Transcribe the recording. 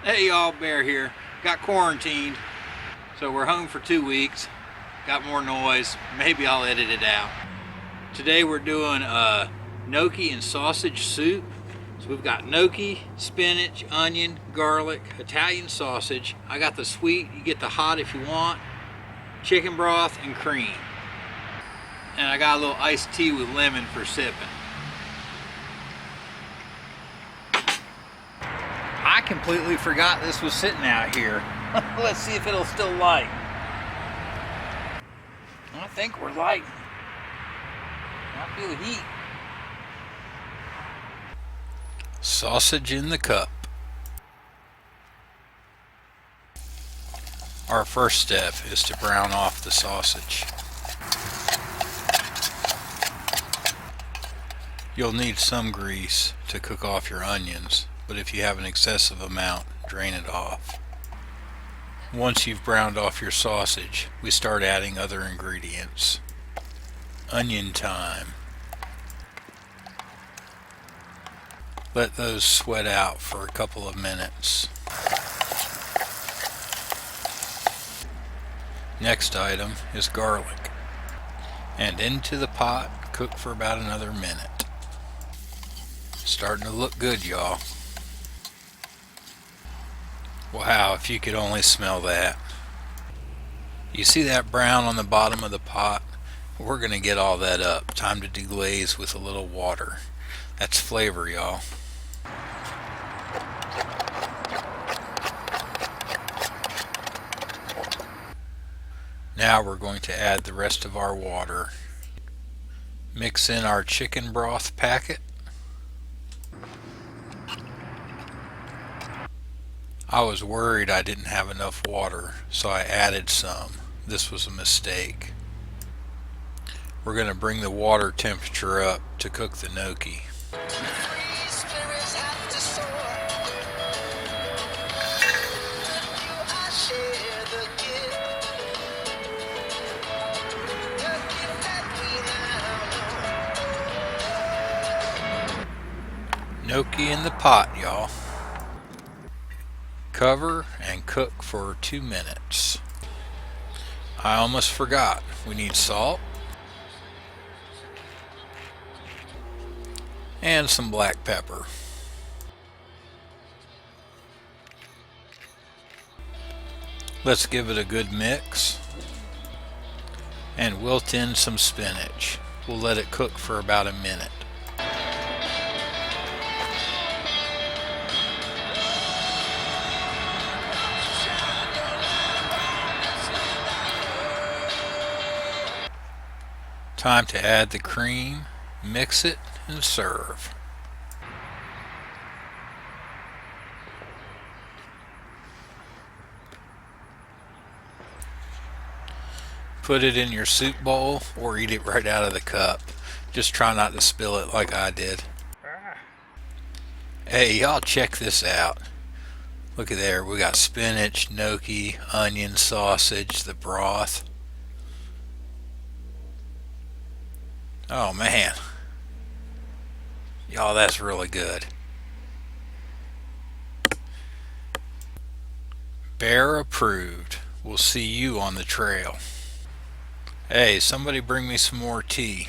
Hey y'all, Bear here. Got quarantined, so we're home for 2 weeks. Got more noise. Maybe I'll edit it out. Today we're doing gnocchi and sausage soup. So we've got gnocchi, spinach, onion, garlic, Italian sausage. I got the sweet, you get the hot if you want, chicken broth, and cream. And I got a little iced tea with lemon for sipping. I completely forgot this was sitting out here. Let's see if it'll still light. I think we're lighting. I feel the heat. Sausage in the cup. Our first step is to brown off the sausage. You'll need some grease to cook off your onions, but if you have an excessive amount, drain it off. Once you've browned off your sausage, we start adding other ingredients. Onion time. Let those sweat out for a couple of minutes. Next item is garlic. And into the pot, cook for about another minute. Starting to look good, y'all. Wow, if you could only smell that. You see that brown on the bottom of the pot? We're going to get all that up. Time to deglaze with a little water. That's flavor, y'all. Now we're going to add the rest of our water. Mix in our chicken broth packet. I was worried I didn't have enough water, so I added some. This was a mistake. We're going to bring the water temperature up to cook the gnocchi. Gnocchi in the pot, y'all. Cover and cook for 2 minutes. I almost forgot. We need salt and some black pepper. Let's give it a good mix and wilt in some spinach. We'll let it cook for about a minute. Time to add the cream, mix it, and serve. Put it in your soup bowl or eat it right out of the cup. Just try not to spill it like I did. Hey, y'all check this out. Look at there, we got spinach, gnocchi, onion, sausage, the broth. Oh man, y'all, that's really good. Bear approved. We'll see you on the trail. Hey, somebody bring me some more tea.